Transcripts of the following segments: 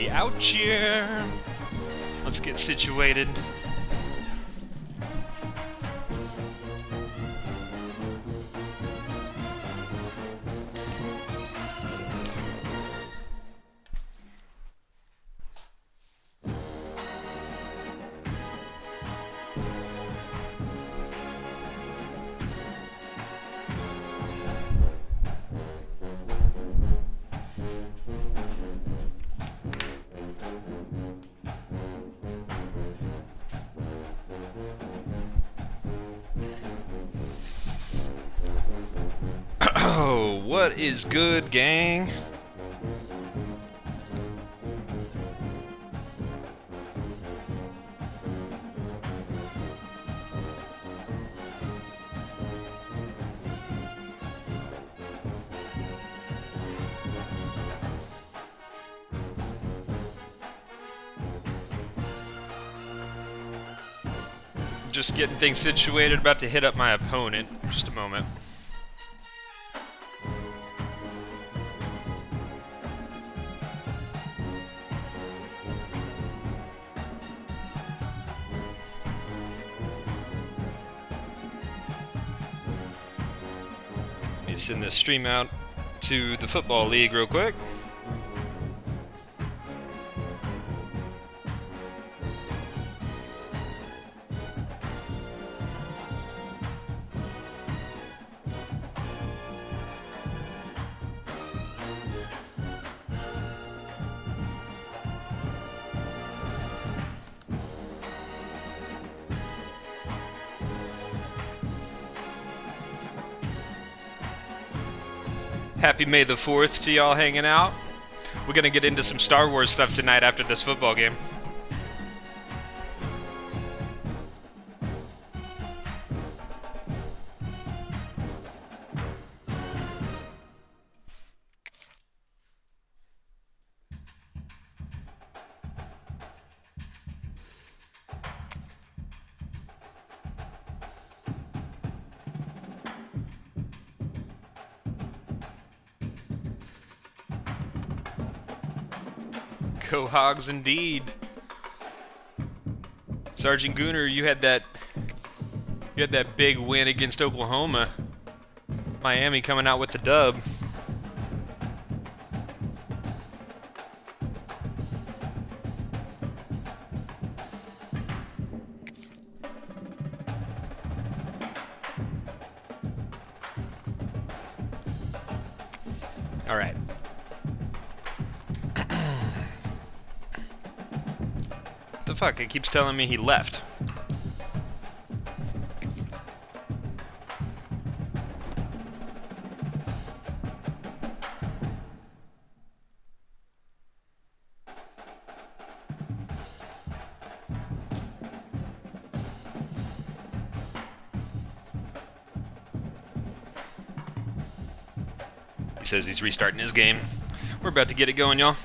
We out here. Let's get situated. Oh, what is good, gang? Just getting things situated, about to hit up my opponent. Just a moment. Let me send this stream out to the football league real quick. Happy May the 4th to y'all hanging out. We're gonna get into some Star Wars stuff tonight after this football game. Go Hogs indeed. Sergeant Gooner, you had that big win against Oklahoma. Miami coming out with the dub. All right. The fuck? It keeps telling me he left. He says he's restarting his game. We're about to get it going, y'all.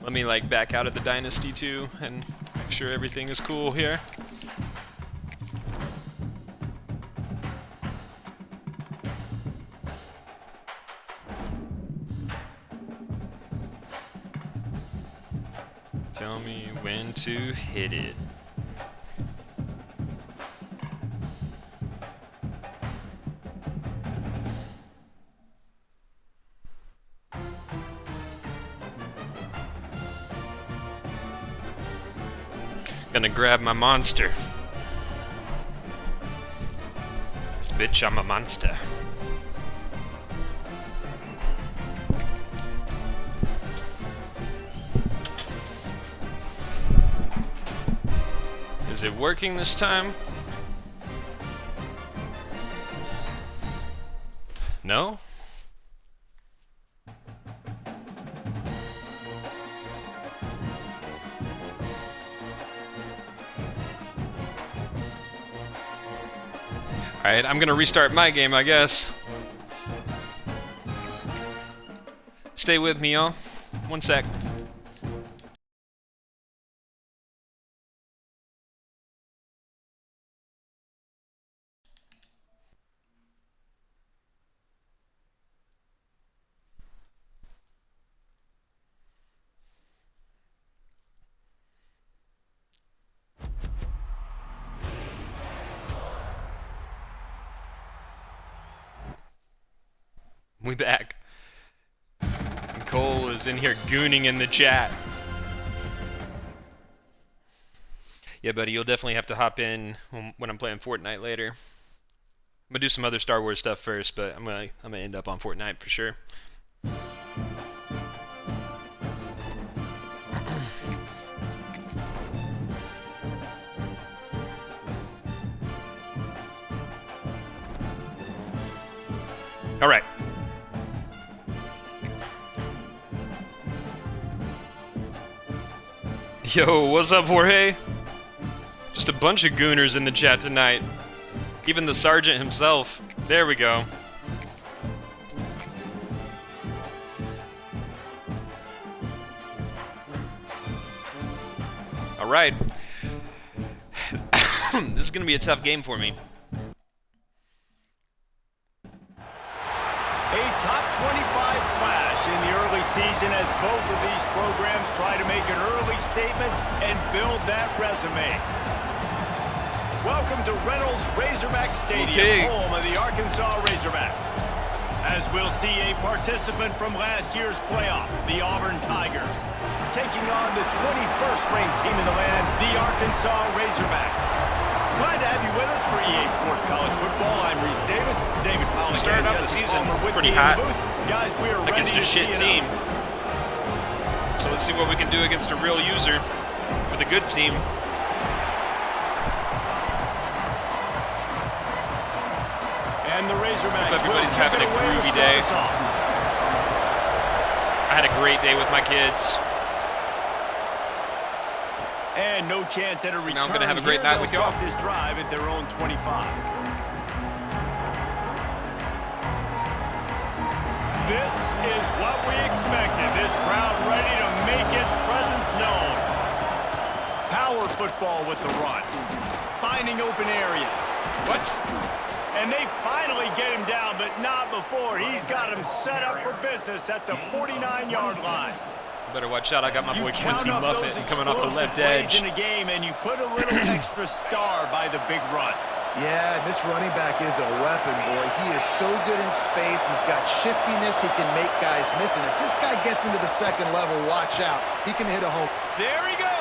Let me like back out of the Dynasty too and make sure everything is cool here. Tell me when to hit it. Gonna grab my monster. This bitch, I'm a monster. Is it working this time? No? Alright, I'm gonna restart my game, I guess. Stay with me, y'all. One sec. We back. And Cole is in here gooning in the chat. Yeah, buddy, you'll definitely have to hop in when I'm playing Fortnite later. I'm gonna do some other Star Wars stuff first, but I'm gonna end up on Fortnite for sure. All right. Yo, what's up, Jorge? Just a bunch of gooners in the chat tonight. Even the sergeant himself. There we go. All right. This is going to be a tough game for me. A top 25 clash in the early season as both of these programs try to make an early statement and build that resume. Welcome to Reynolds Razorback Stadium, home of the Arkansas Razorbacks. As we'll see a participant from last year's playoff, the Auburn Tigers, taking on the 21st ranked team in the land, the Arkansas Razorbacks. Glad to have you with us for EA Sports College Football. I'm Reese Davis. David Powell. We started out the season pretty hot Guys, we are against a shit team. So let's see what we can do against a real user with a good team. And the Razorbacks. Hope everybody's having a groovy day. I had a great day with my kids. And no chance at a return. Now I'm going to have a great night with y'all. This drive at their own 25. This is what we expected. This crowd ready to make its presence known. Power football with the run. Finding open areas. What? And they finally get him down, but not before. He's got him set up for business at the 49-yard line. Better watch out. I got my boy Quincy Muffet coming off the left edge. In the game, and you put a little extra star by the big run. Yeah, this running back is a weapon, boy. He is so good in space. He's got shiftiness. He can make guys miss. And if this guy gets into the second level, watch out. He can hit a home. There he goes.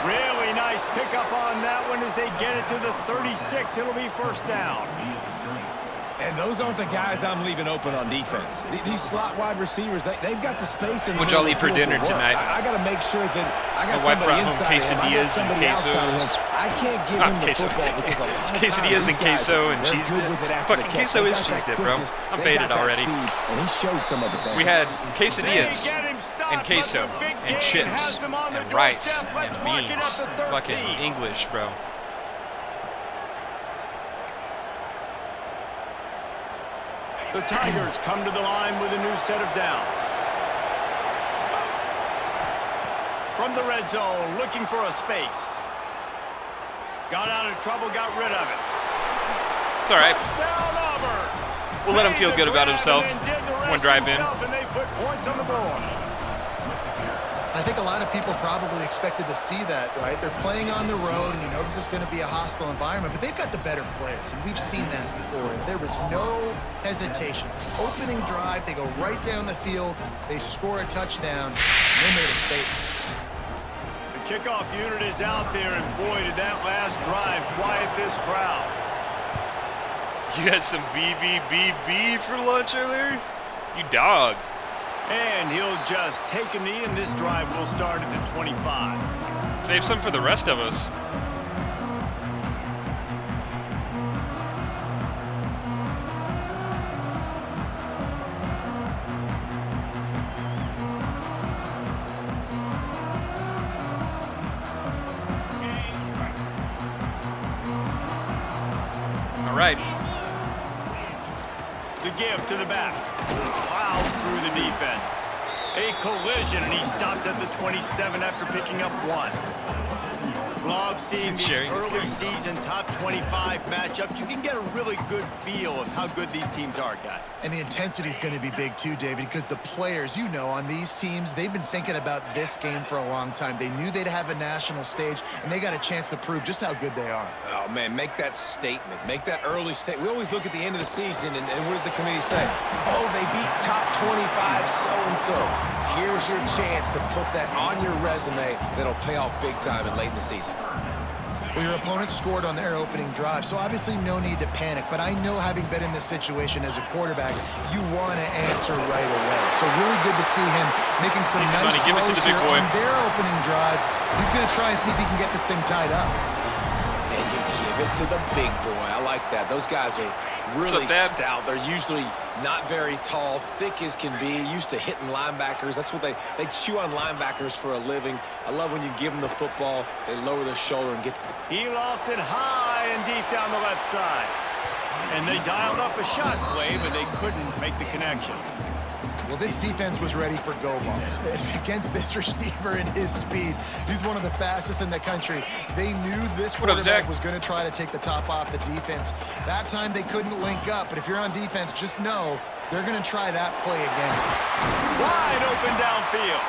Really nice pickup on that one as they get it to the 36. It'll be first down. And those aren't the guys I'm leaving open on defense. These slot wide receivers, they've got the space. What'd y'all eat for dinner tonight? I got to make sure that I got my wife somebody brought home quesadillas and quesos. I can't give him the football because a lot of quesadillas and queso and cheese dip. Fucking queso is cheese dip, bro. I'm faded already. And he showed some of it there. We had quesadillas and queso and chips and rice and beans. Fucking English, bro. The Tigers come to the line with a new set of downs. From the red zone, looking for a space. Got out of trouble, got rid of it. It's all right. Touchdown, Auburn. We'll let him feel good about himself. One drive in. And they put points on the board. I think a lot of people probably expected to see that, right? They're playing on the road, and you know this is going to be a hostile environment, but they've got the better players, and we've seen that before. And there was no hesitation. Opening drive, they go right down the field, they score a touchdown, and they made a statement. The kickoff unit is out there, and boy, did that last drive quiet this crowd. You had some BBBB for lunch earlier? You dog. And he'll just take a knee, and this drive will start at the 25. Save some for the rest of us. All right. The give to the back. Plows through the defense. A collision, and he stopped at the 27 after picking up one. Love seeing these Sharing his early screen. season top 25 matchups. You can get a really good feel of how good these teams are, guys. And the intensity is going to be big too, David, because the players, you know, on these teams, they've been thinking about this game for a long time. They knew they'd have a national stage, and they got a chance to prove just how good they are. Oh, man, make that statement. Make that early statement. We always look at the end of the season, and what does the committee say? Oh, they beat top 25 so-and-so. Here's your chance to put that on your resume that'll pay off big time and late in the season. Well, your opponent scored on their opening drive, so obviously no need to panic. But I know, having been in this situation as a quarterback, you want to answer right away. So really good to see him making some Easy nice money. Give it to throws the big here boy. on their opening drive. He's going to try and see if he can get this thing tied up. And you give it to the big boy. I like that. Those guys are really stout. They're usually not very tall, thick as can be, used to hitting linebackers. That's what they chew on linebackers for a living. I love when you give them the football, they lower their shoulder and get. He lofts it high and deep down the left side. And they dialed up a shot play, but they couldn't make the connection. Well, this defense was ready for go balls. Against this receiver and his speed, he's one of the fastest in the country. They knew this quarterback was going to try to take the top off the defense. That time they couldn't link up, but if you're on defense, just know they're going to try that play again. Wide open downfield.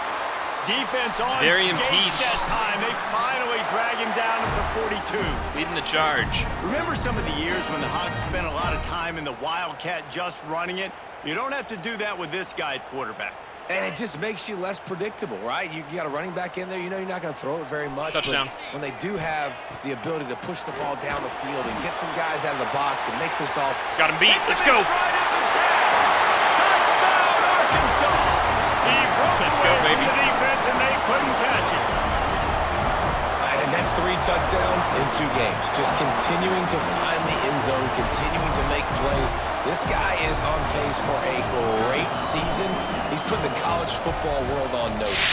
Defense on skates that time. They finally drag him down at the 42. Leading the charge. Remember some of the years when the Hogs spent a lot of time in the Wildcat just running it? You don't have to do that with this guy at quarterback. And it just makes you less predictable, right? You got a running back in there. You know you're not going to throw it very much. Touchdown. But when they do have the ability to push the ball down the field and get some guys out of the box, it makes this off. Got him beat. Let's go. Touchdown, Arkansas. He broke Let's go, baby. the defense, and they couldn't catch it. And that's 3 touchdowns in 2 games. Just continuing to find the end zone, continuing to make plays. This guy is on pace for a great season. He's put the college football world on notice.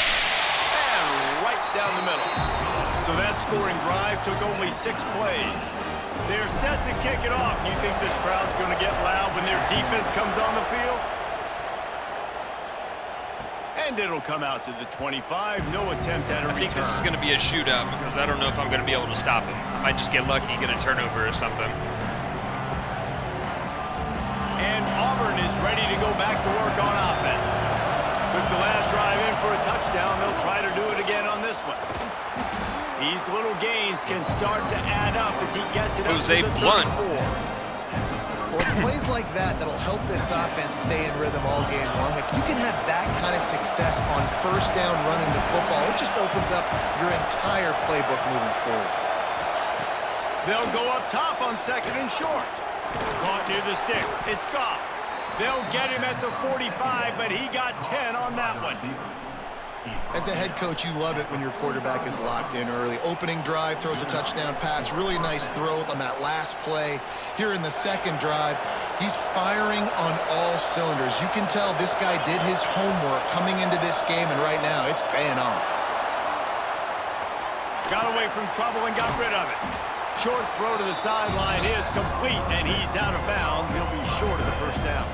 And right down the middle. So that scoring drive took only 6 plays. They're set to kick it off. You think this crowd's going to get loud when their defense comes on the field? And it'll come out to the 25. No attempt at a return. I think this is going to be a shootout because I don't know if I'm going to be able to stop him. I might just get lucky, get a turnover or something. And Auburn is ready to go back to work on offense. Took the last drive in for a touchdown. They'll try to do it again on this one. These little gains can start to add up as he gets it up to the 34. Well, it's plays like that that'll help this offense stay in rhythm all game long. If you can have that kind of success on first down running the football, it just opens up your entire playbook moving forward. They'll go up top on 2nd and short. Caught near the sticks. It's Goff. They'll get him at the 45, but he got 10 on that one. As a head coach, you love it when your quarterback is locked in early. Opening drive, throws a touchdown pass. Really nice throw on that last play. Here in the 2nd drive, he's firing on all cylinders. You can tell this guy did his homework coming into this game, and right now it's paying off. Got away from trouble and got rid of it. Short throw to the sideline is complete, and he's out of bounds. He'll be short of the first down.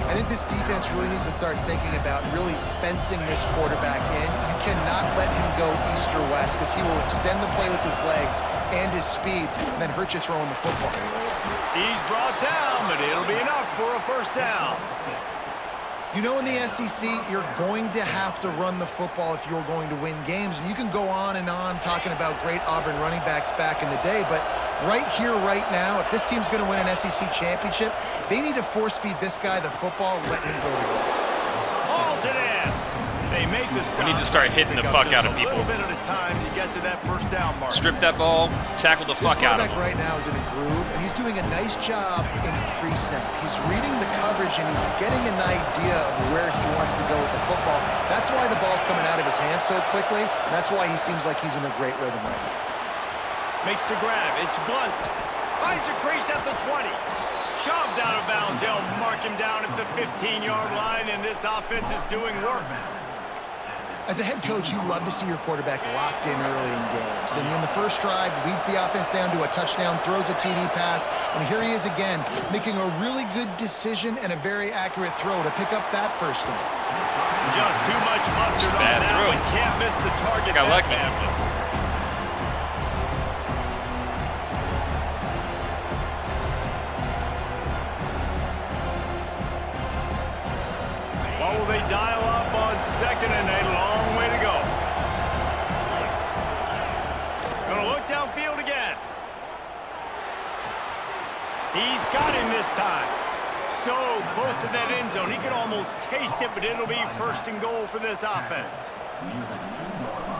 I think this defense really needs to start thinking about really fencing this quarterback in. You cannot let him go east or west because he will extend the play with his legs and his speed and then hurt you throwing the football. He's brought down, but it'll be enough for a first down. You know, in the SEC, you're going to have to run the football if you're going to win games. And you can go on and on talking about great Auburn running backs back in the day, but right here, right now, if this team's going to win an SEC championship, they need to force-feed this guy the football and let him go to work. Hauls it in. They make the stop. We need to start hitting the fuck out of people. A little bit at a time to get to that first down mark. Strip that ball, tackle the fuck out of him. This quarterback right now is in a groove, and he's doing a nice job in pre-snap. He's reading the coverage, and he's getting an idea of where he wants to go with the football. That's why the ball's coming out of his hands so quickly, and that's why he seems like he's in a great rhythm right now. Makes the grab. It's Blunt. Finds a crease at the 20. Shoved out of bounds. They'll mark him down at the 15-yard line, and this offense is doing work. As a head coach, you love to see your quarterback locked in early in games. And in the first drive, leads the offense down to a touchdown, throws a TD pass, and here he is again, making a really good decision and a very accurate throw to pick up that first down. Just too much mustard on that one. Can't miss the target. Got lucky. second and a long way to go. Gonna look downfield again. He's got him this time. So close to that end zone. He can almost taste it, but it'll be first and goal for this offense.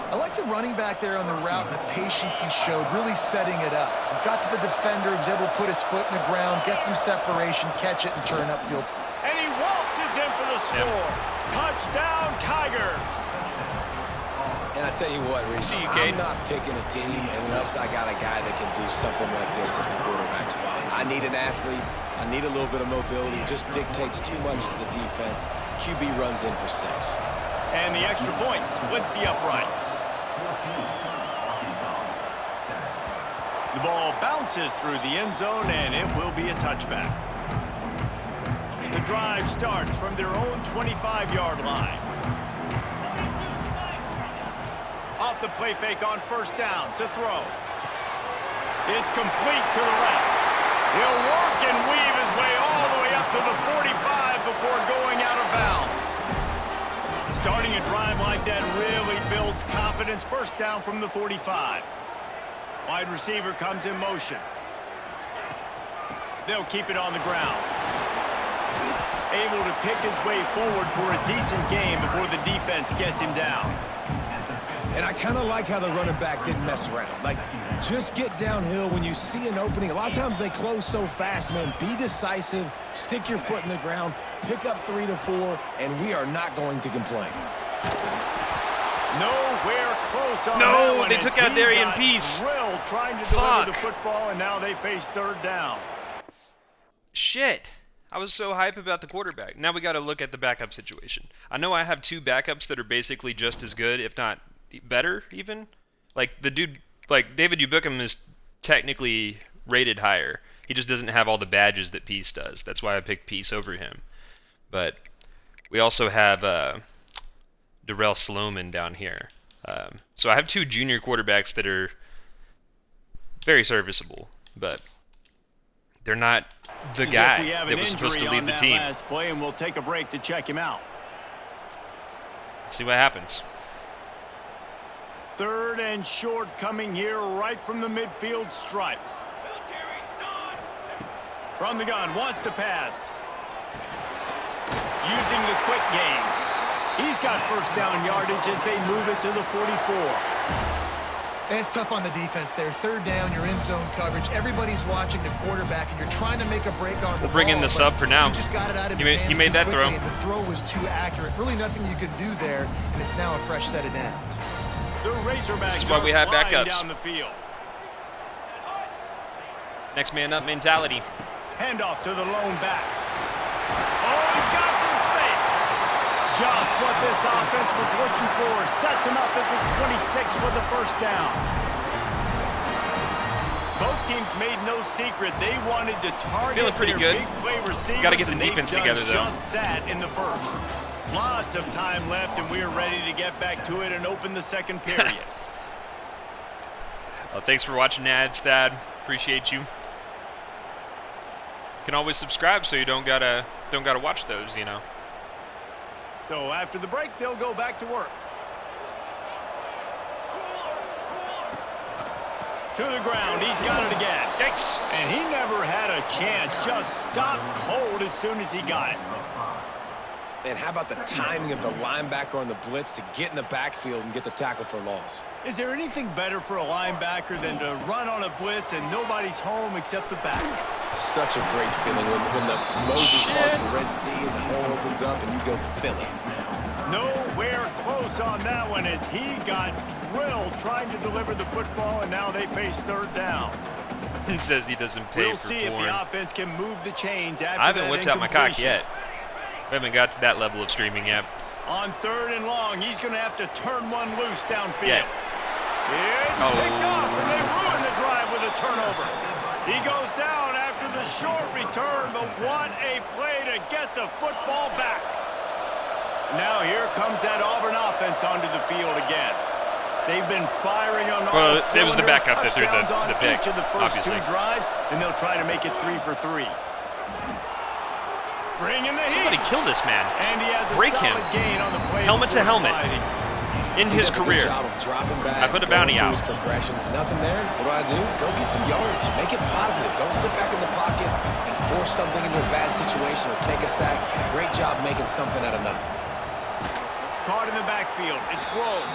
I like the running back there on the route and the patience he showed, really setting it up. He got to the defender, he was able to put his foot in the ground, get some separation, catch it, and turn upfield. And he waltzes in for the score. Touchdown, Tigers. And I tell you what, Reese, I'm not picking a team unless I got a guy that can do something like this at the quarterback spot. I need an athlete. I need a little bit of mobility. It just dictates too much to the defense. QB runs in for 6. And the extra point splits the uprights. The ball bounces through the end zone, and it will be a touchback. The drive starts from their own 25-yard line. Off the play fake on first down to throw. It's complete to the left. He'll work and weave his way all the way up to the 45 before going out of bounds. Starting a drive like that really builds confidence. First down from the 45. Wide receiver comes in motion. They'll keep it on the ground. Able to pick his way forward for a decent game before the defense gets him down. And I kind of like how the running back didn't mess around. Like, just get downhill when you see an opening. A lot of times they close so fast, man. Be decisive, stick your foot in the ground, pick up 3 to 4, and we are not going to complain. Nowhere close on that No, one they took out Darian Peace. Trying to deliver the football, and now they face third down. Shit. I was so hype about the quarterback. Now we got to look at the backup situation. I know I have 2 backups that are basically just as good, if not better even. Like the dude, like David Ubuckham is technically rated higher. He just doesn't have all the badges that Peace does. That's why I picked Peace over him. But we also have Darrell Sloman down here. So I have 2 junior quarterbacks that are very serviceable, but they're not the guy that was supposed to lead the team. Last play, and we'll take a break to check him out. Let's see what happens. Third and short coming here right from the midfield stripe. From the gun, wants to pass. Using the quick game. He's got first down yardage as they move it to the 44. And it's tough on the defense there. Third down, you're in zone coverage. Everybody's watching the quarterback, and you're trying to make a break on the We'll bring in the sub for now. He just got it out of his hands he made that too throw. quickly, and the throw was too accurate. Really nothing you could do there, and it's now a fresh set of downs. The Razorbacks This is why we have backups. down the field. Next man up mentality. Handoff to the lone back. Oh, he's got some space. Just what this offense was looking for. Sets him up at the 26 for the first down. Both teams made no secret they wanted to target Feeling pretty their good. big play receivers. Got to get the and they've defense done together, though. just that in the first. Lots of time left, and we are ready to get back to it and open the second period. Well, thanks for watching ads, Thad. Appreciate you. You can always subscribe so you don't gotta watch those, you know. So after the break, they'll go back to work. To the ground, he's got it again. Yikes. And he never had a chance, just stopped cold as soon as he got it. And how about the timing of the linebacker on the blitz to get in the backfield and get the tackle for loss? Is there anything better for a linebacker than to run on a blitz and nobody's home except the back? Such a great feeling when the Moses parts the Red Sea and the hole opens up and you go fill it. Nowhere close on that one as he got drilled trying to deliver the football, and now they face third down. He says he doesn't pay We'll for see porn. if the offense can move the chains after I haven't that whipped out my cock incompletion. yet. I haven't got to that level of streaming yet. On third and long, he's going to have to turn one loose downfield. Yeah. It's picked off, and they ruin the drive with a turnover. He goes down after the short return, but what a play to get the football back. Now here comes that Auburn offense onto the field again. They've been firing on all Well, it was the backup that threw touchdowns the on pick, each of the first obviously. 2 drives, and they'll try to make it 3 for 3. Somebody kill this man. And he has a Break him. gain on the play Helmet to helmet. sliding. In his career. I put a bounty out. Progressions. Nothing there. What do? Go get some yardage. Make it positive. Don't sit back in the pocket and force something into a bad situation or take a sack. Great job making something out of nothing. Caught in the backfield. It's Grove.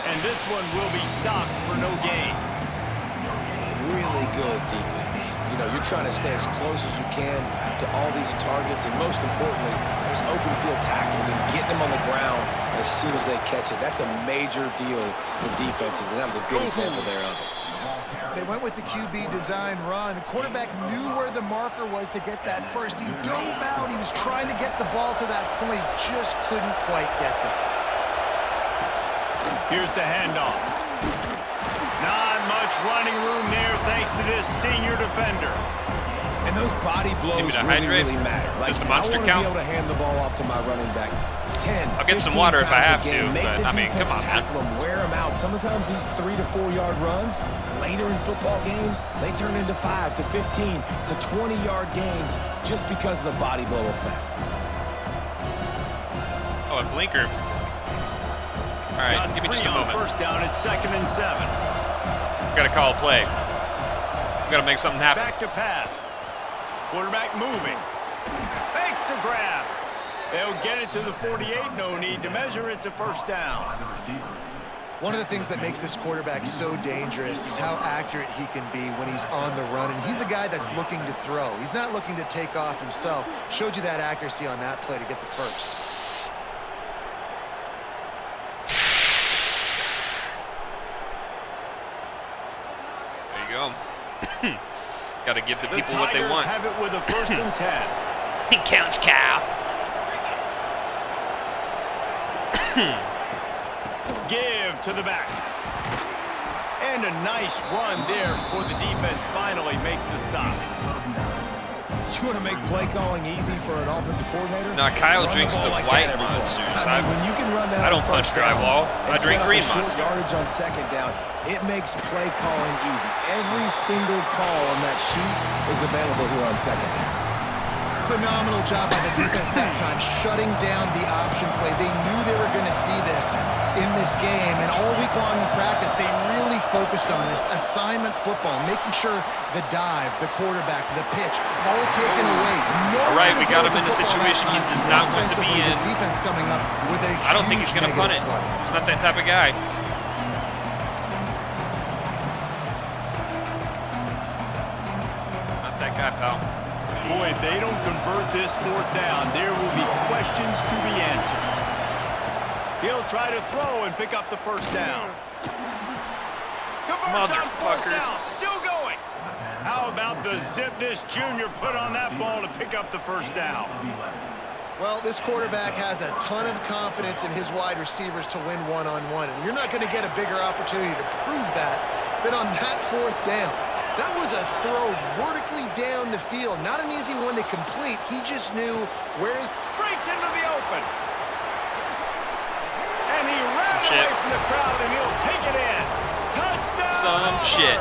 And this one will be stopped for no gain. Really good defense. You know, you're trying to stay as close as you can to all these targets, and most importantly, those open field tackles and getting them on the ground as soon as they catch it. That's a major deal for defenses, and that was a good example there of it. They went with the QB design run. The quarterback knew where the marker was to get that first. He dove out. He was trying to get the ball to that point. Just couldn't quite get there. Here's the handoff. Not much running room there thanks to this senior defender. And those body blows really matter. Like, does the monster count? I want to be able to hand the ball off to my running back 10, I'll get some water if I have to, Make but I mean, come on, man. Them, wear them out. Sometimes these 3 to 4 yard runs, later in football games, they turn into 5 to 15 to 20 yard gains just because of the body blow effect. Oh, a blinker. All right, give me just a moment. First down at 2nd and 7. Got to call a play. We got to make something happen. Back to pass. Quarterback moving. Fakes to grab. They'll get it to the 48. No need to measure. It's a first down. One of the things that makes this quarterback so dangerous is how accurate he can be when he's on the run. And he's a guy that's looking to throw. He's not looking to take off himself. Showed you that accuracy on that play to get the first. Go. Got to give the people what they want. Have it with a 1st and 10. He counts cow. Give to the back. And a nice run there before the defense finally makes the stop. You want to make play calling easy for an offensive coordinator? No, Kyle drinks the white monsters. I mean, when you can run that I don't punch drywall. I drink green monsters. Yardage on 2nd down. It makes play calling easy. Every single call on that sheet is available here on 2nd down. Phenomenal job by the defense that time, shutting down the option play. They knew they were going to see this in this game, and all week long in practice, they really focused on this assignment football, making sure the dive, the quarterback, the pitch, all taken away. All right, we got him in a situation he does not want to be in. Defense coming up with a I don't think he's going to punt it. It's not that type of guy. Not that guy, pal. Boy, if they don't convert this 4th down, there will be questions to be answered. He'll try to throw and pick up the first down. Converts on 4th down, still going. How about the zip this junior put on that ball to pick up the first down? Well, this quarterback has a ton of confidence in his wide receivers to win one-on-one, and you're not going to get a bigger opportunity to prove that than on that 4th down. That was a throw vertically down the field. Not an easy one to complete. He just knew where his... Breaks into the open. And he ran away from the crowd, and he'll take it in. Touchdown, Some shit.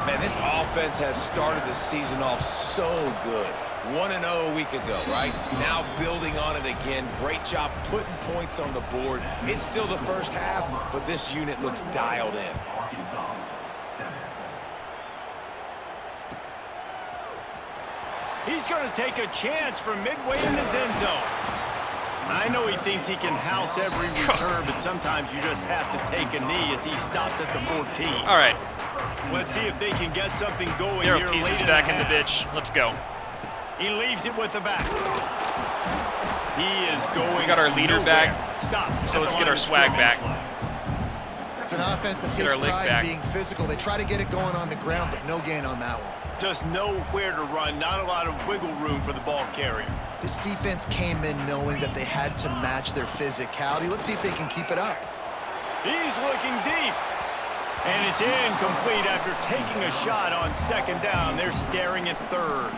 Man, this offense has started the season off so good. 1-0 a week ago, right? Now building on it again. Great job putting points on the board. It's still the first half, but this unit looks dialed in. He's going to take a chance from midway in his end zone. I know he thinks he can house every return, but sometimes you just have to take a knee as he stopped at the 14. All right. Let's see if they can get something going There here. are pieces back in the bitch. Let's go. He leaves it with the back. He is going. We got our leader back. Stop. So let's get our swag back. It's an offense that takes pride in being physical. They try to get it going on the ground, but no gain on that one. Just nowhere to run. Not a lot of wiggle room for the ball carrier. This defense came in knowing that they had to match their physicality. Let's see if they can keep it up. He's looking deep. And it's incomplete after taking a shot on 2nd down. They're staring at 3rd.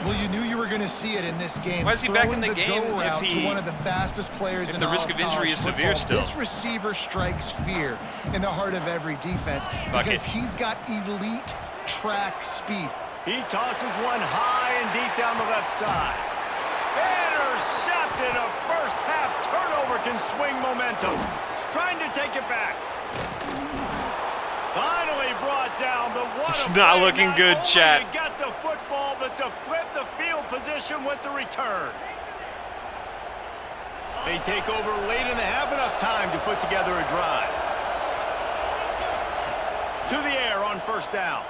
Well, you knew you were going to see it in this game. Why is he back in the game if to one of the fastest players in the risk of injury is severe still? This receiver strikes fear in the heart of every defense because he's got elite track speed. He tosses one high playing deep down the left side. Intercepted. A first half turnover can swing momentum. Trying to take it back. Finally brought down, but what it's not looking good, chat. To get the football, but to flip the field position with the return. They take over late in the half, enough time to put together a drive. To the air on first down.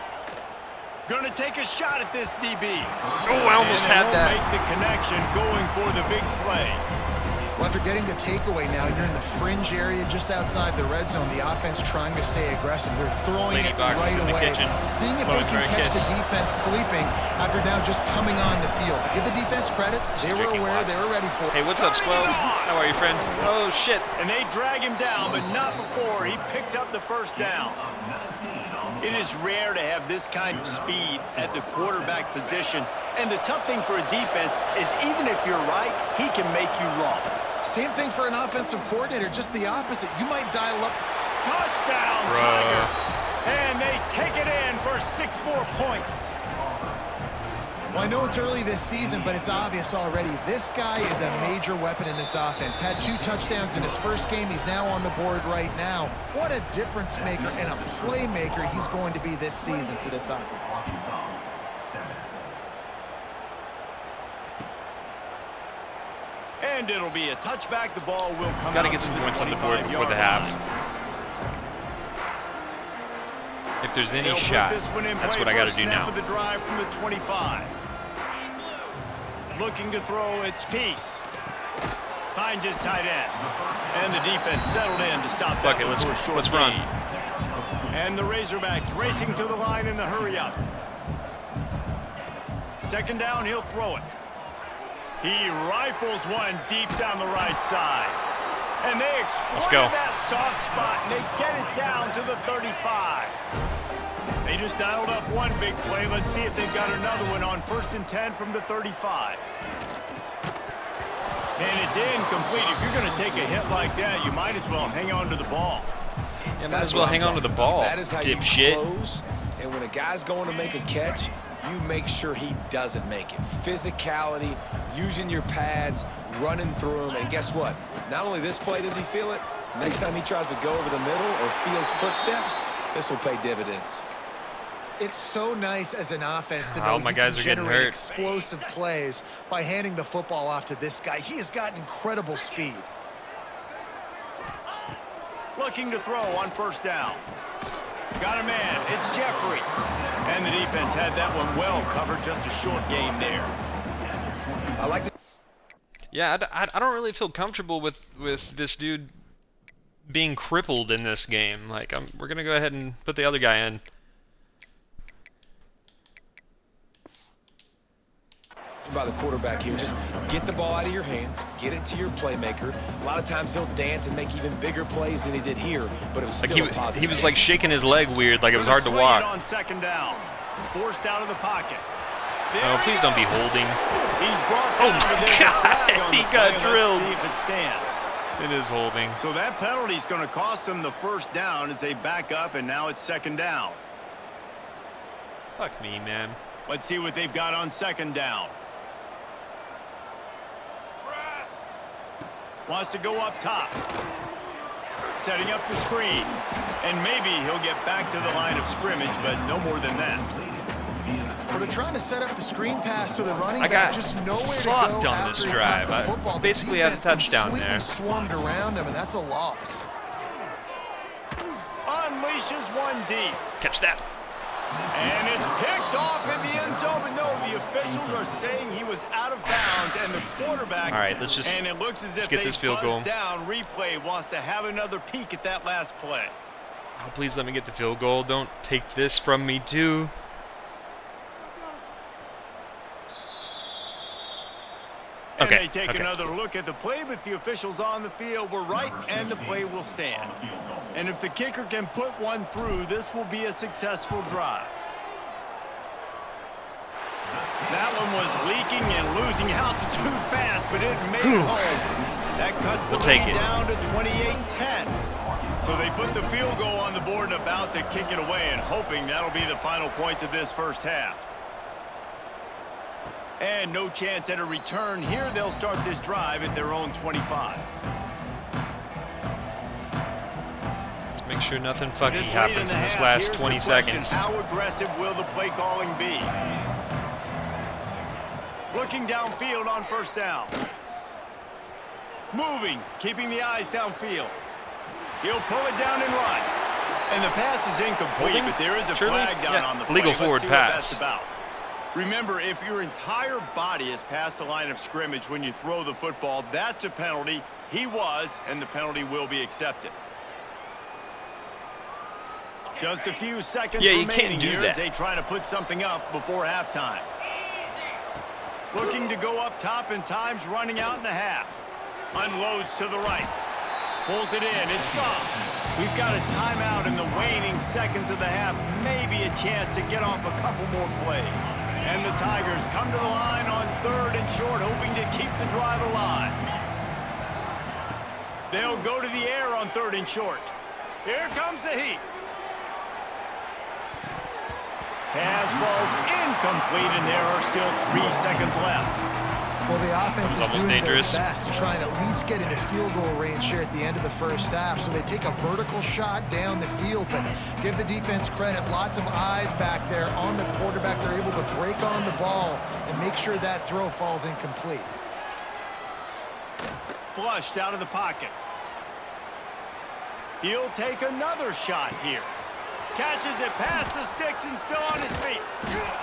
Going to take a shot at this DB. Oh, I almost had that. Make the connection, going for the big play. Well, after getting the takeaway now, you're in the fringe area just outside the red zone. The offense trying to stay aggressive. They're throwing it right away. Seeing if they can catch the defense sleeping after now just coming on the field. Give the defense credit. They were aware. They were ready for it. Hey, what's up, Squirrel? How are you, friend? Oh, shit. And they drag him down, but not before he picks up the first down. It is rare to have this kind of speed at the quarterback position. And the tough thing for a defense is even if you're right, he can make you wrong. Same thing for an offensive coordinator, just the opposite. You might dial up. Touchdown, Tigers. And they take it in for 6 more points. Well, I know it's early this season, but it's obvious already. This guy is a major weapon in this offense. Had 2 touchdowns in his first game. He's now on the board right now. What a difference maker and a playmaker he's going to be this season for this offense. And it'll be a touchback. The ball will come out. Got to get some points on the board before the half. If there's any shot, that's what I got to do now. The drive from the 25. Looking to throw, it's Peace. Finds his tight end. And the defense settled in to stop that. Let's run. And the Razorbacks racing to the line in the hurry up. Second down, he'll throw it. He rifles one deep down the right side. And they exploit that soft spot, and they get it down to the 35. They just dialed up one big play. Let's see if they've got another one on 1st and 10 from the 35. And it's incomplete. If you're going to take a hit like that, you might as well hang on to the ball. Yeah, might as well hang on to the ball, dipshit. And when a guy's going to make a catch, you make sure he doesn't make it. Physicality, using your pads, running through him, and guess what? Not only this play does he feel it, next time he tries to go over the middle or feels footsteps, this will pay dividends. It's so nice as an offense to know my guys are getting hurt. Explosive plays by handing the football off to this guy. He has got incredible speed. Looking to throw on 1st down. Got a man. It's Jeffrey. And the defense had that one well covered. Just a short game there. I like the... Yeah, I don't really feel comfortable with this dude being crippled in this game. Like, we're going to go ahead and put the other guy in. By the quarterback here, just get the ball out of your hands, get it to your playmaker. A lot of times he'll dance and make even bigger plays than he did here, but it was still a positive. He was like shaking his leg weird, like it was hard to walk. On 2nd down, forced out of the pocket. Oh, please don't be holding. He's brought down. Oh my God, he got drilled. Let's see if it stands. It is holding. So that penalty is going to cost them the 1st down as they back up, and now it's 2nd down. Fuck me, man. Let's see what they've got on 2nd down. Wants to go up top. Setting up the screen. And maybe he'll get back to the line of scrimmage, but no more than that. Well, they're trying to set up the screen pass to the running back. Just nowhere to go on this drive. I basically had a touchdown there. Completely swarmed around him, and that's a loss. Unleashes one deep. Catch that. And it's picked off in the end zone, but no, the officials are saying he was out of bounds, and the quarterback. All right, let's and it looks as if get this field goal. Down. Replay wants to have another peek at that last play. Oh, please let me get the field goal. Don't take this from me too. And they take another look at the play, but the officials on the field were right, and the play will stand. And if the kicker can put one through, this will be a successful drive. That one was leaking and losing altitude fast, but it made it home. That cuts the lead down to 28-10. So they put the field goal on the board and about to kick it away, and hoping that'll be the final points of this 1st half. And no chance at a return here. They'll start this drive at their own 25. Let's make sure nothing fucking happens in this last 20 seconds. How aggressive will the play calling be? Looking downfield on first down. Moving, keeping the eyes downfield. He'll pull it down and run. And the pass is incomplete, but there is a flag down on the play. Legal forward pass. That's about. Remember, if your entire body is past the line of scrimmage when you throw the football, that's a penalty. He was, and the penalty will be accepted. Just a few seconds remaining here as they try to put something up before halftime. Looking to go up top, and time's running out in the half. Unloads to the right. Pulls it in. It's gone. We've got a timeout in the waning seconds of the half. Maybe a chance to get off a couple more plays. And the Tigers come to the line on 3rd and short, hoping to keep the drive alive. They'll go to the air on 3rd and short. Here comes the heat. Pass falls incomplete, and there are still 3 seconds left. Well, the offense is doing dangerous. their best to try and at least get into field goal range here at the end of the first half. So they take a vertical shot down the field, but give the defense credit. Lots of eyes back there on the quarterback. They're able to break on the ball and make sure that throw falls incomplete. Flushed out of the pocket. He'll take another shot here. Catches it past the sticks and still on his feet.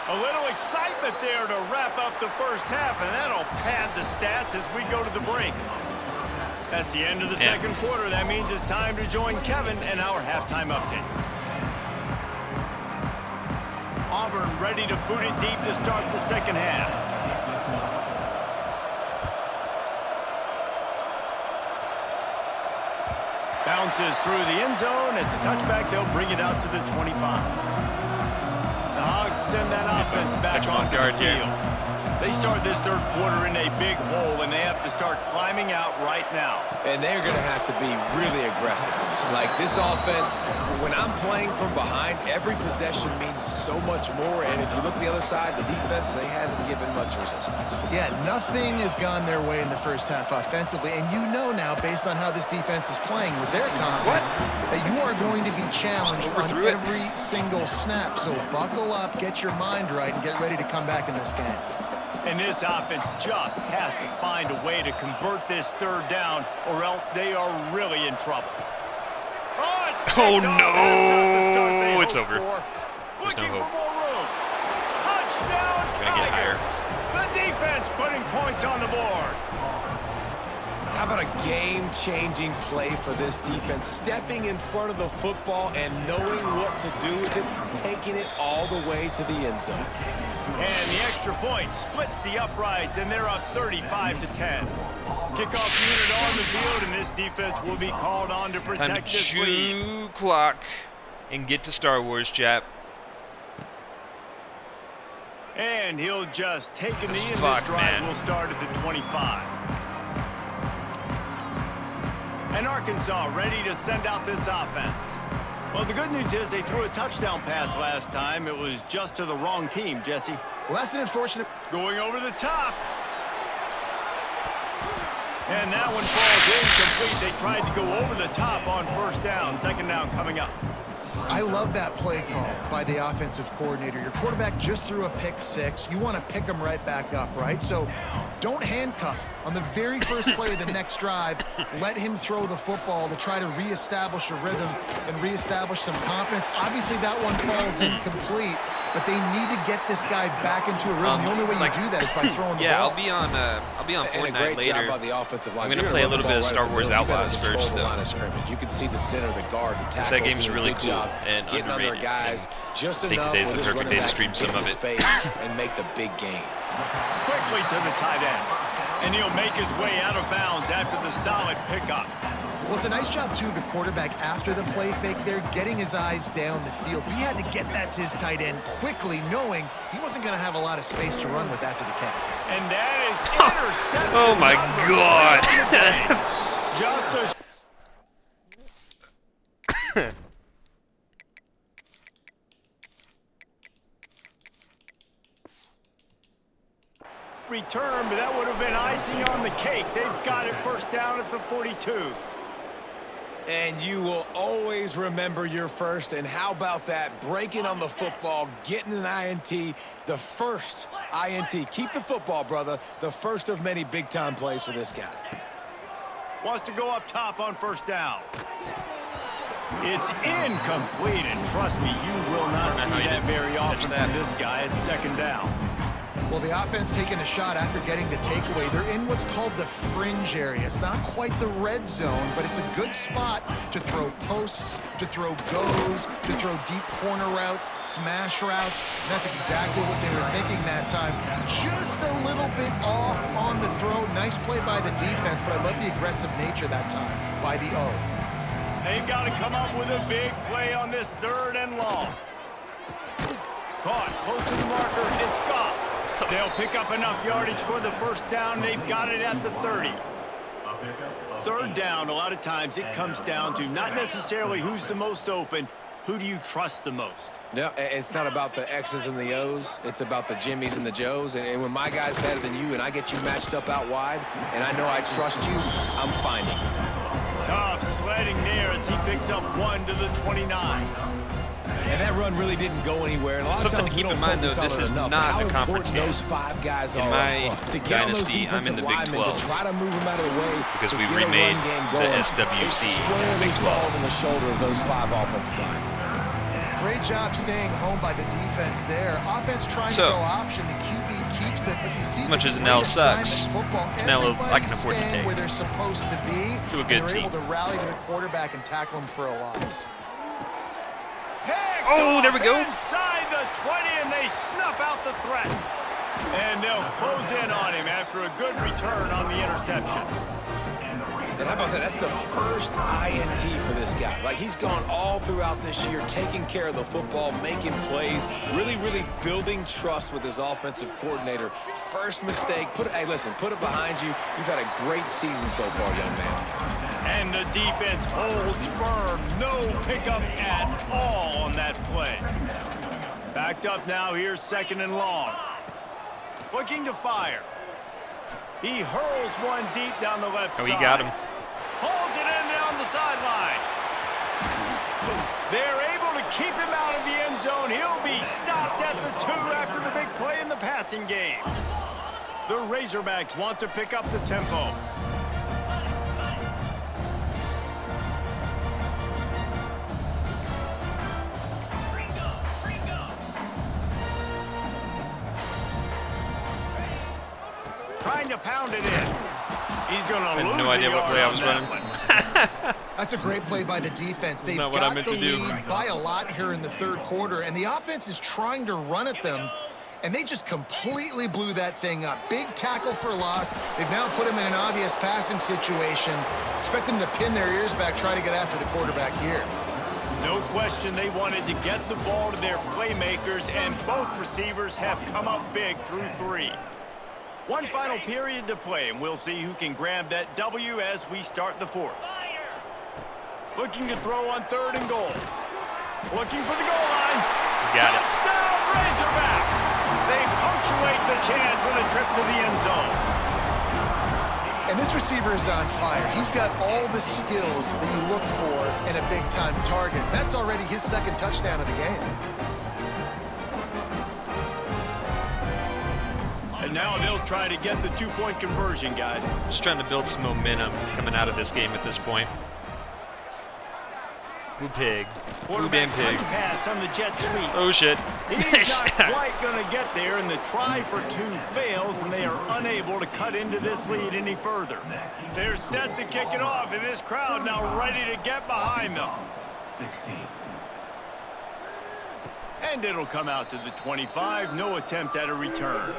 A little excitement there to wrap up the first half, and that'll pad the stats as we go to the break. That's the end of the second quarter. That means it's time to join Kevin and our halftime update. Auburn ready to boot it deep to start the second half. Bounces through the end zone. It's a touchback. They'll bring it out to the 25. The Hogs send that offense back onto the field. They start this third quarter in a big hole, and they have to start climbing out right now. And they're going to have to be really aggressive. Like this offense, when I'm playing from behind, every possession means so much more. And if you look the other side, the defense, they haven't given much resistance. Yeah, nothing has gone their way in the first half offensively. And you know now, based on how this defense is playing with their confidence, that you are going to be challenged on every single snap. So buckle up, get your mind right, and get ready to come back in this game. And this offense just has to find a way to convert this third down, or else they are really in trouble. Oh no! It's over. There's no hope. Touchdown, Gonna get higher. The defense putting points on the board. How about a game-changing play for this defense? Stepping in front of the football and knowing what to do with it, taking it all the way to the end zone. And the extra point splits the uprights, and they're up 35-10. Kickoff unit on the field, and this defense will be called on to protect this lead. Time to chew clock and get to Star Wars, chap. And he'll just take a knee, and this drive will start at the 25. And Arkansas ready to send out this offense. Well, the good news is they threw a touchdown pass last time. It was just to the wrong team, Jesse. Well, that's an unfortunate... Going over the top. And that one falls incomplete. They tried to go over the top on first down. Second down coming up. I love that play call by the offensive coordinator. Your quarterback just threw a pick six. You want to pick him right back up, right? So don't handcuff him. On the very first play of the next drive, let him throw the football to try to reestablish a rhythm and reestablish some confidence. Obviously, that one falls incomplete, but they need to get this guy back into a rhythm. The only way you do that is by throwing the ball. I'll be on Fortnite later. By the offensive line. I'm going to play a little bit of Star Wars Outlaws first, though. You can see the center, the guard, the tackle. That game's really cool and getting on their guys. Just I think today's the perfect day to stream some of it. And make the big game. Quickly to the tight end. And he'll make his way out of bounds after the solid pickup. Well, it's a nice job, too, of the quarterback after the play fake there, getting his eyes down the field. He had to get that to his tight end quickly, knowing he wasn't going to have a lot of space to run with after the catch. And that is interception. Oh, my God. Just a... return, but that would have been icing on the cake. They've got it first down at the 42. And you will always remember your first. And how about that? Breaking on the football, getting an INT, the first INT. Keep the football, brother. The first of many big-time plays for this guy. Wants to go up top on first down. It's incomplete, and trust me, you will not see that very often from this guy at second down. Well, the offense taking a shot after getting the takeaway. They're in what's called the fringe area. It's not quite the red zone, but it's a good spot to throw posts, to throw goes, to throw deep corner routes, smash routes. And that's exactly what they were thinking that time. Just a little bit off on the throw. Nice play by the defense, but I love the aggressive nature that time by the O. They've got to come up with a big play on this 3rd and long. Caught close to the marker. It's gone. They'll pick up enough yardage for the first down. They've got it at the 30. 3rd down, a lot of times it comes down to not necessarily who's the most open, who do you trust the most? No, it's not about the X's and the O's. It's about the Jimmys and the Joes. And when my guy's better than you and I get you matched up out wide and I know I trust you, I'm finding you. Tough sledding there as he picks up 1 to the 29. And that run really didn't go anywhere. And a lot Something of to times keep in mind, though, this is not a conference game. Those 5 guys in are my up front. To get Dynasty, I'm in the Big 12. To try to move them out of the way because we remade the SWC in the Big 12. On the shoulder of those 5 offensive linemen. Great job staying home by the defense there. Offense trying to go option. The QB keeps it, but you see much as an L sucks, it's an L I can afford to take. Where they're supposed to be. To a good team. They're able to rally to the quarterback and tackle him for a loss. Oh, there we go. Inside the 20, and they snuff out the threat. And they'll close in on him after a good return on the interception. And how about that? That's the first INT for this guy. Like, he's gone all throughout this year, taking care of the football, making plays, really, really building trust with his offensive coordinator. First mistake, hey, listen, put it behind you. You've had a great season so far, young man. And the defense holds firm. No pickup at all on that play. Backed up now. Here's 2nd and long. Looking to fire. He hurls one deep down the left side. Oh, he got him. Hauls it in down the sideline. They're able to keep him out of the end zone. He'll be stopped at the 2 after the big play in the passing game. The Razorbacks want to pick up the tempo. Trying to pound it in. He's going to lose. I had no idea what play I was running. That's a great play by the defense. They've not what I meant got to the do. lead by a lot here in the 3rd quarter, and the offense is trying to run at them, and they just completely blew that thing up. Big tackle for loss. They've now put him in an obvious passing situation. Expect them to pin their ears back, try to get after the quarterback here. No question they wanted to get the ball to their playmakers, and both receivers have come up big through 3. One final period to play, and we'll see who can grab that W as we start the 4th. Looking to throw on 3rd and goal. Looking for the goal line. Got it. Touchdown, Razorbacks! They punctuate the chance with a trip to the end zone. And this receiver is on fire. He's got all the skills that you look for in a big-time target. That's already his 2nd touchdown of the game. And now they'll try to get the 2-point conversion, guys. Just trying to build some momentum coming out of this game at this point. Ooh, pig. Ooh, damn pig. Pass on the jet sweep. Oh, shit. He's not quite going to get there, and the try for 2 fails, and they are unable to cut into this lead any further. They're set to kick it off, and this crowd now ready to get behind them. 16. And it'll come out to the 25. No attempt at a return.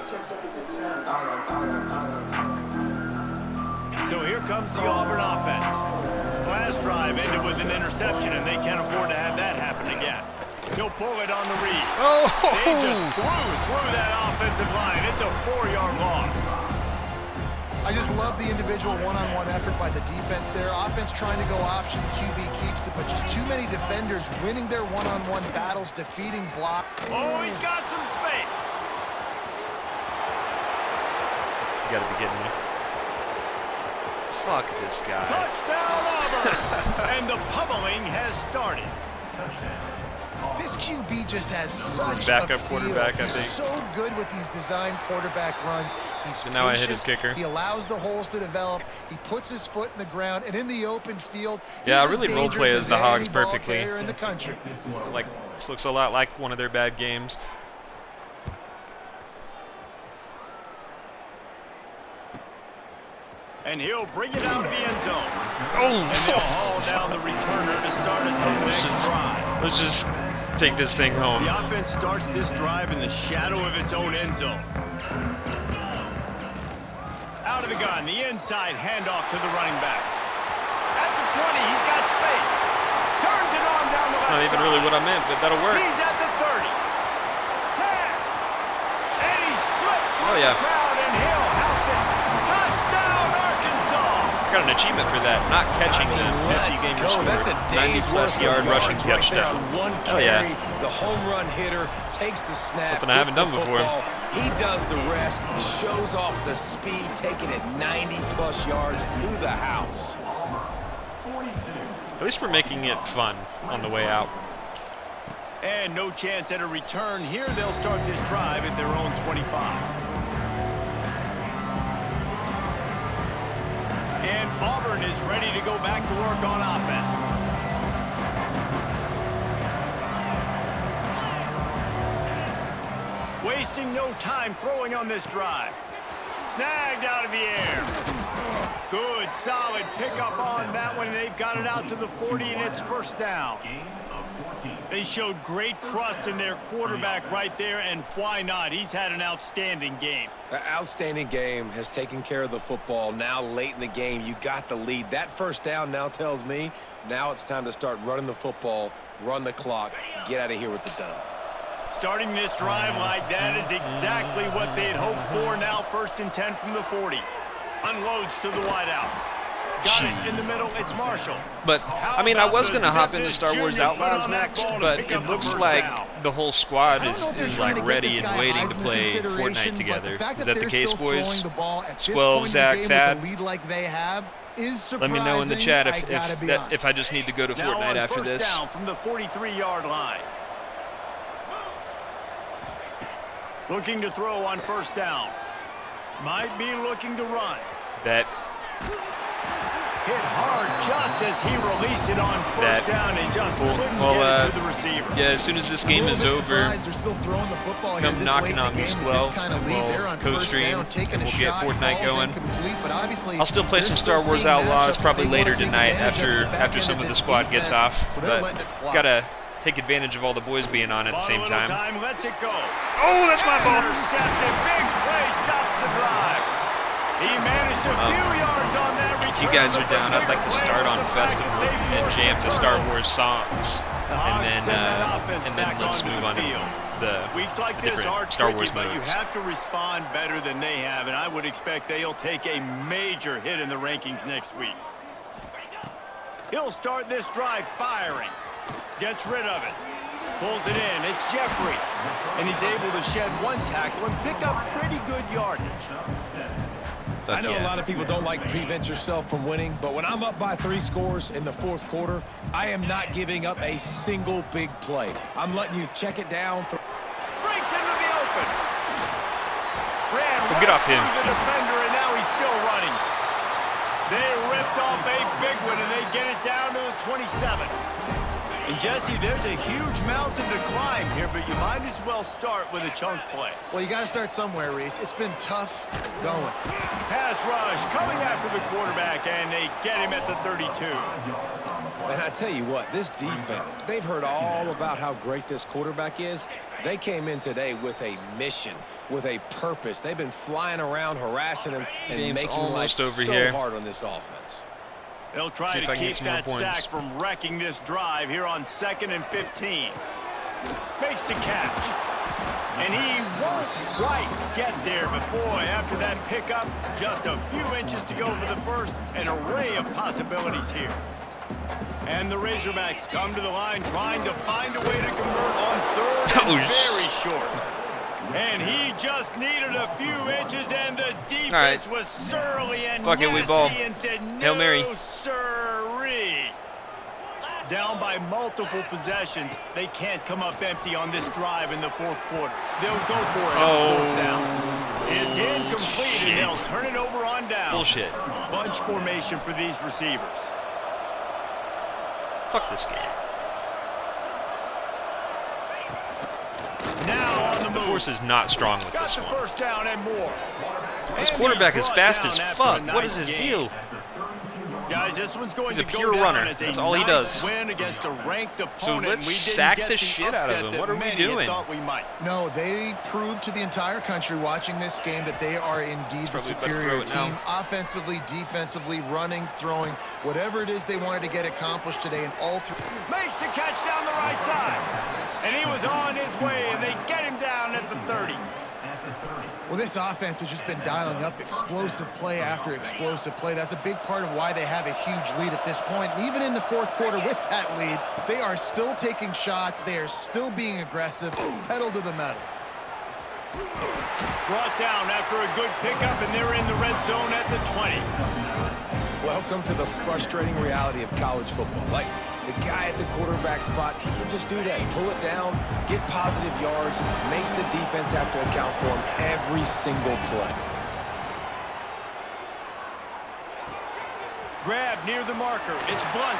So here comes the Auburn offense. Last drive ended with an interception, and they can't afford to have that happen again. He'll pull it on the read. Oh! They just blew through that offensive line. It's a 4-yard loss. I just love the individual one-on-one effort by the defense there. Offense trying to go option, QB keeps it, but just too many defenders winning their one-on-one battles, defeating block. Oh, he's got some space. You gotta be kidding me. Fuck this guy. Touchdown, Auburn! And the pummeling has started. This QB just has such his backup a feel. quarterback, I He's think. so good with these design quarterback runs. He's And now I hit patient. his kicker. He allows the holes to develop. He puts his foot in the ground, and in the open field, Yeah, I he's as really role play dangerous as the Hogs any ball perfectly. carrier in the country. Like, this looks a lot like one of their bad games. And he'll bring it out of the end zone. Oh! And they'll haul down the returner to start us on the next drive. Let's just take this thing home. The offense starts this drive in the shadow of its own end zone. Out of the gun, the inside handoff to the running back. At the 20, he's got space. Turns it on down the left Not even side. really what I meant, but that'll work. He's at the 30. 10. And he slipped through yeah. the crowd, and he'll house it. Touchdown, Arkansas. I got an achievement for that. Not catching the 50-game score. That's a day's 90-plus worth yard of rushing yards right there touchdown. on one Hell carry. yeah. The home run hitter takes the snap. Something I haven't gets done the before. football. He does the rest, shows off the speed, taking it 90-plus yards to the house. At least we're making it fun on the way out. And no chance at a return here. They'll start this drive at their own 25. And Auburn is ready to go back to work on offense. Wasting no time throwing on this drive. Snagged out of the air. Good, solid pickup on that one. They've got it out to the 40, and it's first down. They showed great trust in their quarterback right there, and why not? He's had an outstanding game. An outstanding game, has taken care of the football. Now late in the game, you got the lead. That first down now tells me now it's time to start running the football, run the clock, get out of here with the dub. Starting this drive like that is exactly what they'd hoped for. Now first and 10 from the 40. Unloads to the wideout. Got it in the middle. It's Marshall. But, I mean, I was going to hop into Star Wars Outlaws next, but it looks like the whole squad is like ready and waiting to play Fortnite together. Is that the case, boys? Squelv, Zach, Thad? Let me know in the chat if I just need to go to Fortnite after this. Now on first down from the 43-yard line. Looking to throw on first down. Might be looking to run. Bet. Hit hard just as he released it on first down and just couldn't get it to the receiver. Yeah, as soon as this game is over, come knocking on me, Squelv. We'll co-stream and we'll get Fortnite going. I'll still play some Star Wars Outlaws probably later tonight after some of the squad gets off. But gotta take advantage of all the boys being on at the same time. Lets it go. Oh, that's my ball. Intercepted. Big play stops the drive. He managed a few yards on that return. If you guys are down, I'd like to start on Festival and jam to Star Wars songs, and then let's move on to the different Star Wars modes. But you have to respond better than they have, and I would expect they'll take a major hit in the rankings next week. He'll start this drive firing. Gets rid of it. Pulls it in. It's Jeffrey. And he's able to shed one tackle and pick up pretty good yardage. I know a lot of people don't like prevent yourself from winning, but when I'm up by 3 scores in the fourth quarter, I am not giving up a single big play. I'm letting you check it down. Breaks into the open. Ran right get off him. through the defender, and now he's still running. They ripped off a big one, and they get it down to the 27. And Jesse, there's a huge mountain to climb here, but you might as well start with a chunk play. Well, you got to start somewhere, Reese. It's been tough going. Pass rush coming after the quarterback, and they get him at the 32. And I tell you what, this defense, they've heard all about how great this quarterback is. They came in today with a mission, with a purpose. They've been flying around, harassing him, and making life so hard on this offense. They'll try to keep that sack from wrecking this drive here on 2nd and 15. Makes the catch. And he won't quite get there, but boy, after that pickup, just a few inches to go for the first. An array of possibilities here. And the Razorbacks come to the line trying to find a way to convert on 3rd and very short. And he just needed a few inches, and the defense was surly and Fuck it, we ball. and said, Hail Mary. no, sirree. Down by multiple possessions, they can't come up empty on this drive in the fourth quarter. They'll go for it on fourth down. It's incomplete, and they'll turn it over on down. Bullshit. Bunch formation for these receivers. Fuck this game. Now on the move. The force is not strong with this one. First down and more. This quarterback is fast as fuck. What is his deal? Guys, this one's going He's a to pure go runner. down as a That's all he nice does. win against a ranked opponent. So let's We didn't sack get the shit out of upset him. What are that we many had doing? thought we might. No, they proved to the entire country watching this game that they are indeed the superior team. Offensively, defensively, running, throwing, whatever it is they wanted to get accomplished today in all three. Makes the catch down the right side. And he was on his way, and they get him down at the 30. Well, this offense has just been dialing up explosive play after explosive play. That's a big part of why they have a huge lead at this point. And even in the fourth quarter with that lead, they are still taking shots. They are still being aggressive, pedal to the metal. Brought down after a good pickup, and they're in the red zone at the 20. Welcome to the frustrating reality of college football. Like, the guy at the quarterback spot, he can just do that. Pull it down, get positive yards, makes the defense have to account for him every single play. Grab near the marker. It's Blunt.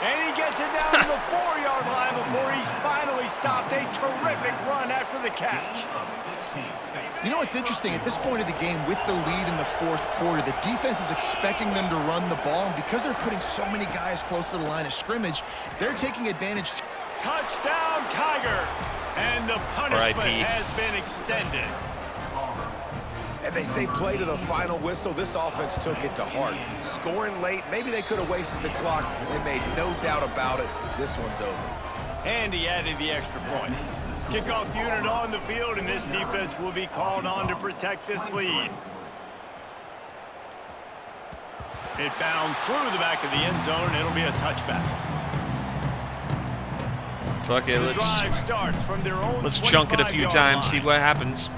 And he gets it down to the 4-yard line before he's finally stopped. A terrific run after the catch. You know what's interesting? At this point of the game, with the lead in the fourth quarter, the defense is expecting them to run the ball. And because they're putting so many guys close to the line of scrimmage, they're taking advantage. Touchdown, Tigers! And the punishment has been extended. And they say play to the final whistle. This offense took it to heart. Scoring late, maybe they could have wasted the clock. They made no doubt about it. This one's over. And he added the extra point. Kickoff unit on the field, and this defense will be called on to protect this lead. It bounds through the back of the end zone, and it'll be a touchback. Fuck it, The drive starts from their own let's chunk it a few 25-yard times, line. see what happens.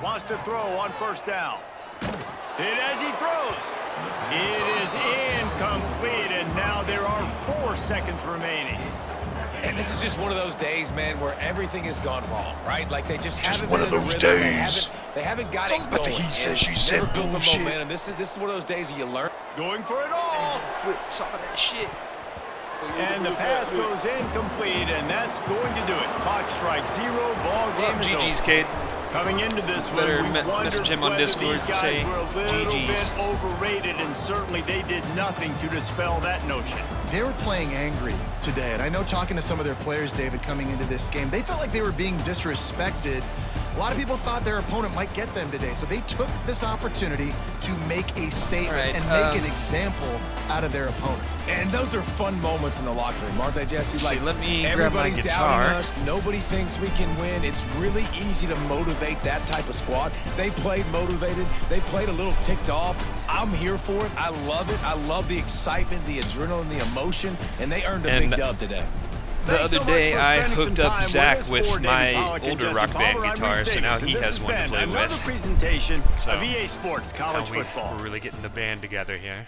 Wants to throw on first down. Hit as he throws. It is incomplete, and now there are 4 seconds remaining. And this is just one of those days, man, where everything has gone wrong, right? Like they just haven't one been of in those the rhythm. days. They haven't got It's it all about the going. he said, And she said never built the bullshit. momentum. This is one of those days that you learn. Going for it all. Quit talking that shit. And the pass goes incomplete, and that's going to do it. Clock strikes 0, ball game is GG's, over. Kate. Coming into this one, Better we message him on wondered Discord whether to these say guys were a little GG's. bit overrated, and certainly they did nothing to dispel that notion. They were playing angry today, and I know talking to some of their players, David, coming into this game, they felt like they were being disrespected. A lot of people thought their opponent might get them today, so they took this opportunity to make a statement and make an example out of their opponent. And those are fun moments in the locker room, aren't they, Jesse? See, Like, let me grab my everybody's guitar. doubting us. Nobody thinks we can win. It's really easy to motivate that type of squad. They played motivated. They played a little ticked off. I'm here for it. I love it. I love the excitement, the adrenaline, the emotion, and they earned a big dub today. The other day, I hooked up Zach with my older Rock Band guitar, so now he has one to play another with. presentation So, of EA Sports College we're Football. really getting the band together here.